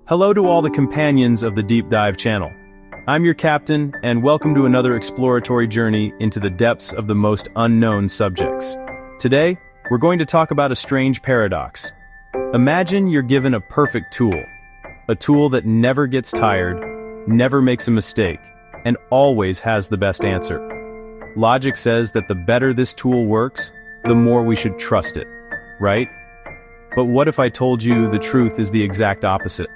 Hello to all the companions of the Deep Dive channel. I'm your captain, and welcome to another exploratory journey into the depths of the most unknown subjects. Today, we're going to talk about a strange paradox. Imagine you're given a perfect tool. A tool that never gets tired, never makes a mistake, and always has the best answer. Logic says that the better this tool works, the more we should trust it, right? But what if I told you the truth is the exact opposite?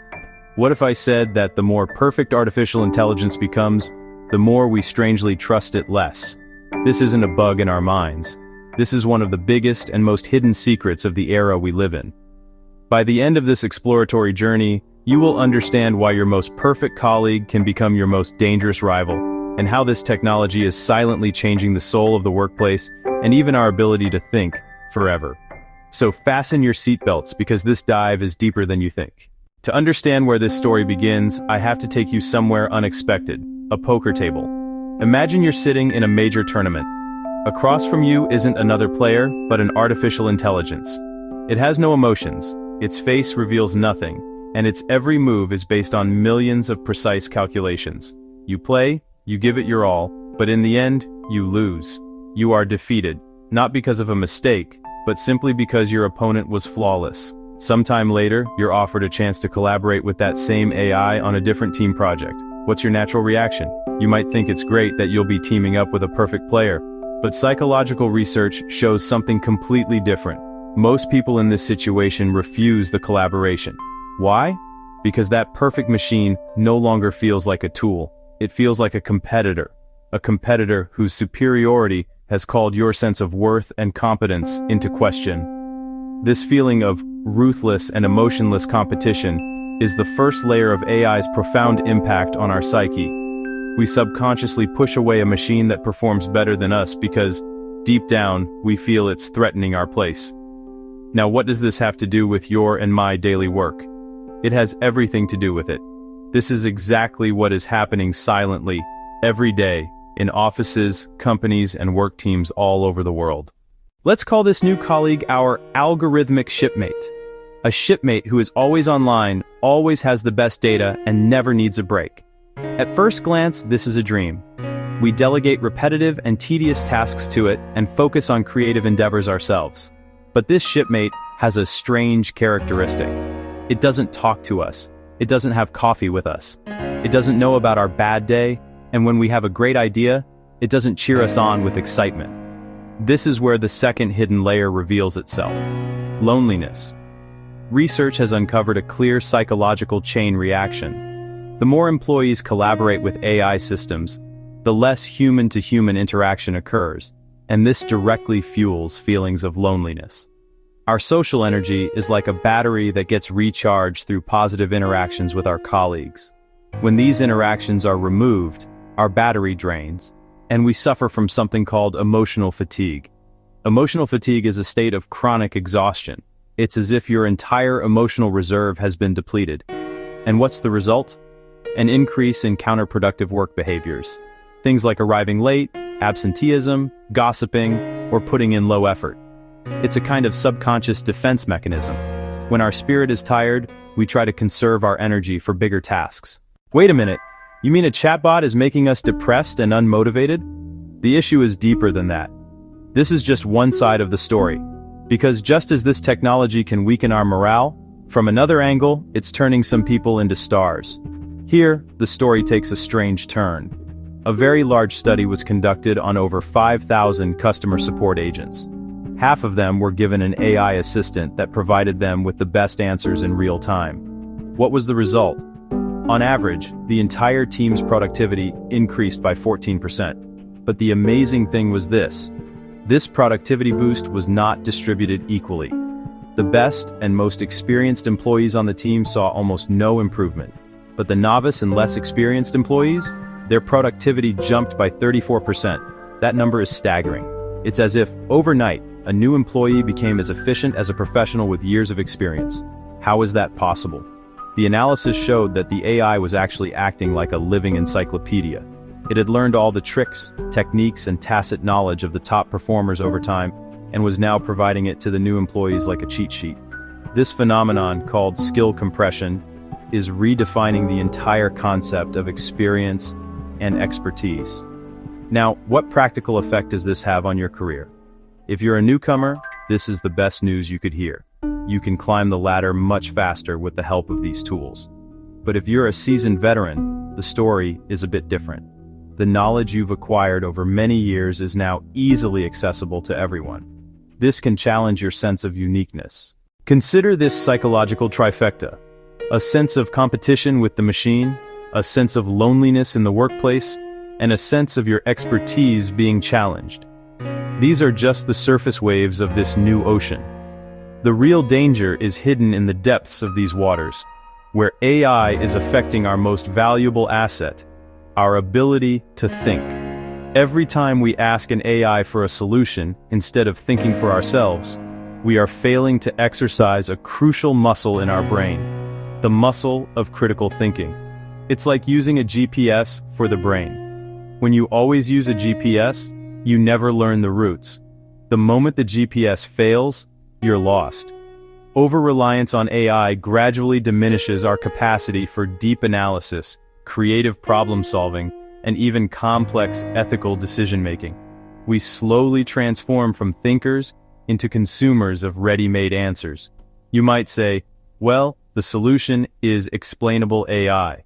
What if I said that the more perfect artificial intelligence becomes, the more we strangely trust it less? This isn't a bug in our minds. This is one of the biggest and most hidden secrets of the era we live in. By the end of this exploratory journey, you will understand why your most perfect colleague can become your most dangerous rival, and how this technology is silently changing the soul of the workplace and even our ability to think forever. So fasten your seatbelts, because this dive is deeper than you think. To understand where this story begins, I have to take you somewhere unexpected, a poker table. Imagine you're sitting in a major tournament. Across from you isn't another player, but an artificial intelligence. It has no emotions, its face reveals nothing, and its every move is based on millions of precise calculations. You play, you give it your all, but in the end, you lose. You are defeated, not because of a mistake, but simply because your opponent was flawless. Sometime later, you're offered a chance to collaborate with that same AI on a different team project. What's your natural reaction? You might think it's great that you'll be teaming up with a perfect player, but psychological research shows something completely different. Most people in this situation refuse the collaboration. Why? Because that perfect machine no longer feels like a tool. It feels like a competitor whose superiority has called your sense of worth and competence into question. This feeling of ruthless and emotionless competition is the first layer of AI's profound impact on our psyche. We subconsciously push away a machine that performs better than us because, deep down, we feel it's threatening our place. Now, what does this have to do with your and my daily work? It has everything to do with it. This is exactly what is happening silently, every day, in offices, companies, and work teams all over the world. Let's call this new colleague our algorithmic shipmate. A shipmate who is always online, always has the best data, and never needs a break. At first glance, this is a dream. We delegate repetitive and tedious tasks to it and focus on creative endeavors ourselves. But this shipmate has a strange characteristic. It doesn't talk to us. It doesn't have coffee with us. It doesn't know about our bad day, and when we have a great idea, it doesn't cheer us on with excitement. This is where the second hidden layer reveals itself: loneliness. Research has uncovered a clear psychological chain reaction. The more employees collaborate with AI systems, the less human-to-human interaction occurs, and this directly fuels feelings of loneliness. Our social energy is like a battery that gets recharged through positive interactions with our colleagues. When these interactions are removed, our battery drains, and we suffer from something called emotional fatigue. Emotional fatigue is a state of chronic exhaustion. It's as if your entire emotional reserve has been depleted. And what's the result? An increase in counterproductive work behaviors. Things like arriving late, absenteeism, gossiping, or putting in low effort. It's a kind of subconscious defense mechanism. When our spirit is tired, we try to conserve our energy for bigger tasks. Wait a minute. You mean a chatbot is making us depressed and unmotivated? The issue is deeper than that. This is just one side of the story. Because just as this technology can weaken our morale, from another angle, it's turning some people into stars. Here, the story takes a strange turn. A very large study was conducted on over 5,000 customer support agents. Half of them were given an AI assistant that provided them with the best answers in real time. What was the result? On average, the entire team's productivity increased by 14%. But the amazing thing was this. This productivity boost was not distributed equally. The best and most experienced employees on the team saw almost no improvement. But the novice and less experienced employees, their productivity jumped by 34%. That number is staggering. It's as if, overnight, a new employee became as efficient as a professional with years of experience. How is that possible? The analysis showed that the AI was actually acting like a living encyclopedia. It had learned all the tricks, techniques, and tacit knowledge of the top performers over time, and was now providing it to the new employees like a cheat sheet. This phenomenon, called skill compression, is redefining the entire concept of experience and expertise. Now, what practical effect does this have on your career? If you're a newcomer, this is the best news you could hear. You can climb the ladder much faster with the help of these tools. But if you're a seasoned veteran, the story is a bit different. The knowledge you've acquired over many years is now easily accessible to everyone. This can challenge your sense of uniqueness. Consider this psychological trifecta: a sense of competition with the machine, a sense of loneliness in the workplace, and a sense of your expertise being challenged. These are just the surface waves of this new ocean. The real danger is hidden in the depths of these waters, where AI is affecting our most valuable asset, our ability to think. Every time we ask an AI for a solution instead of thinking for ourselves, we are failing to exercise a crucial muscle in our brain, the muscle of critical thinking. It's like using a GPS for the brain. When you always use a GPS, you never learn the routes. The moment the GPS fails, you're lost. Over-reliance on AI gradually diminishes our capacity for deep analysis, creative problem-solving, and even complex ethical decision-making. We slowly transform from thinkers into consumers of ready-made answers. You might say, well, the solution is explainable AI,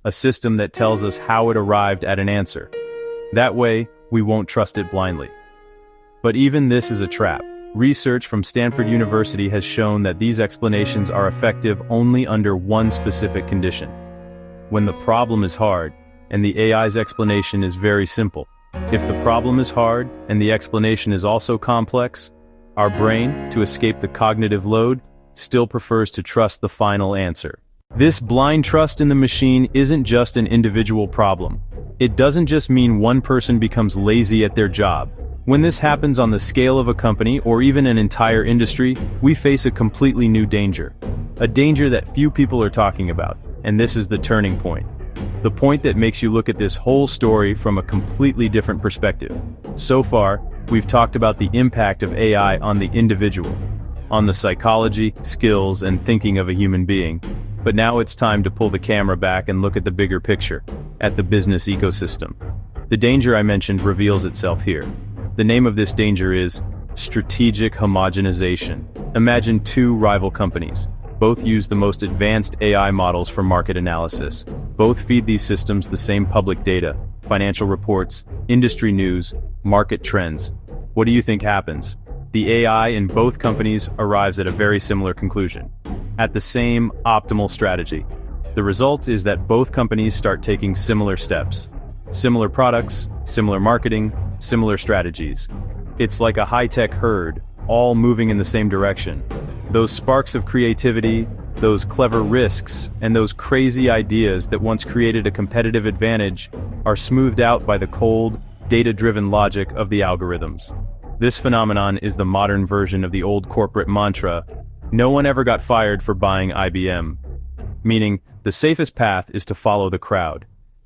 a system that tells us how it arrived at an answer. That way, we won't trust it blindly. But even this is a trap. Research from Stanford University has shown that these explanations are effective only under one specific condition: when the problem is hard, and the AI's explanation is very simple. If the problem is hard, and the explanation is also complex, our brain, to escape the cognitive load, still prefers to trust the final answer. This blind trust in the machine isn't just an individual problem. It doesn't just mean one person becomes lazy at their job. When this happens on the scale of a company or even an entire industry, we face a completely new danger. A danger that few people are talking about, and this is the turning point. The point that makes you look at this whole story from a completely different perspective. So far, we've talked about the impact of AI on the individual, on the psychology, skills, and thinking of a human being. But now it's time to pull the camera back and look at the bigger picture, at the business ecosystem. The danger I mentioned reveals itself here. The name of this danger is strategic homogenization. Imagine two rival companies. Both use the most advanced AI models for market analysis. Both feed these systems the same public data, financial reports, industry news, market trends. What do you think happens? The AI in both companies arrives at a very similar conclusion, at the same optimal strategy. The result is that both companies start taking similar steps. Similar products, similar marketing, similar strategies. It's like a high-tech herd, all moving in the same direction. Those sparks of creativity, those clever risks, and those crazy ideas that once created a competitive advantage are smoothed out by the cold, data-driven logic of the algorithms. This phenomenon is the modern version of the old corporate mantra, "No one ever got fired for buying IBM." Meaning, the safest path is to follow the crowd.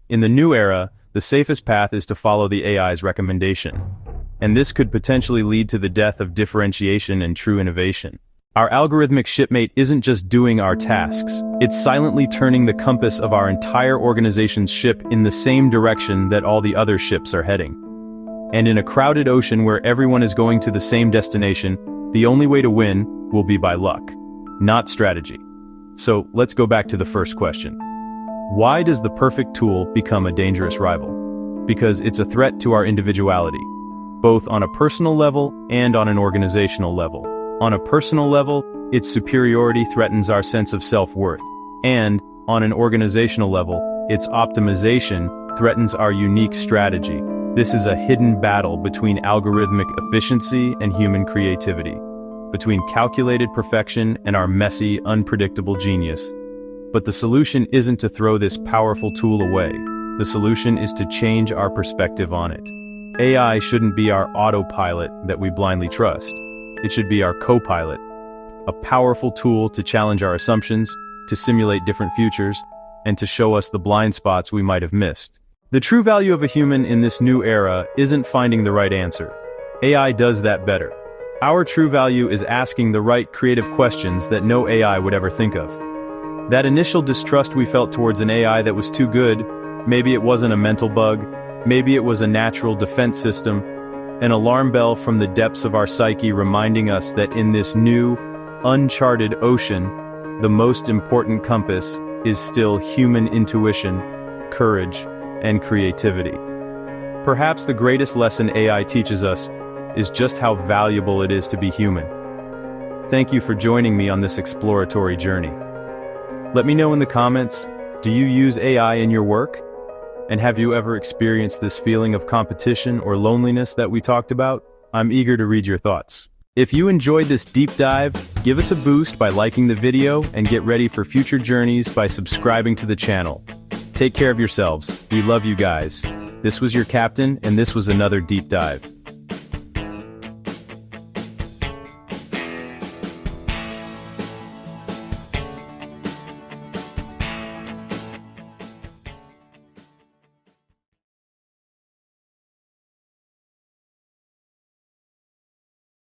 In the new era, the safest path is to follow the AI's recommendation. And this could potentially lead to the death of differentiation and true innovation. Our algorithmic shipmate isn't just doing our tasks, it's silently turning the compass of our entire organization's ship in the same direction that all the other ships are heading. And in a crowded ocean where everyone is going to the same destination, the only way to win will be by luck, not strategy. So let's go back to the first question. Why does the perfect tool become a dangerous rival? Because it's a threat to our individuality, both on a personal level and on an organizational level. On a personal level, its superiority threatens our sense of self-worth, and on an organizational level, its optimization threatens our unique strategy. This is a hidden battle between algorithmic efficiency and human creativity, between calculated perfection and our messy, unpredictable genius. But the solution isn't to throw this powerful tool away. The solution is to change our perspective on it. AI shouldn't be our autopilot that we blindly trust. It should be our co-pilot, a powerful tool to challenge our assumptions, to simulate different futures, and to show us the blind spots we might have missed. The true value of a human in this new era isn't finding the right answer. AI does that better. Our true value is asking the right creative questions that no AI would ever think of. That initial distrust we felt towards an AI that was too good, maybe it wasn't a mental bug, maybe it was a natural defense system, an alarm bell from the depths of our psyche reminding us that in this new, uncharted ocean, the most important compass is still human intuition, courage, and creativity. Perhaps the greatest lesson AI teaches us is just how valuable it is to be human. Thank you for joining me on this exploratory journey. Let me know in the comments, do you use AI in your work? And have you ever experienced this feeling of competition or loneliness that we talked about? I'm eager to read your thoughts. If you enjoyed this deep dive, give us a boost by liking the video and get ready for future journeys by subscribing to the channel. Take care of yourselves. We love you guys. This was your captain, and this was another deep dive.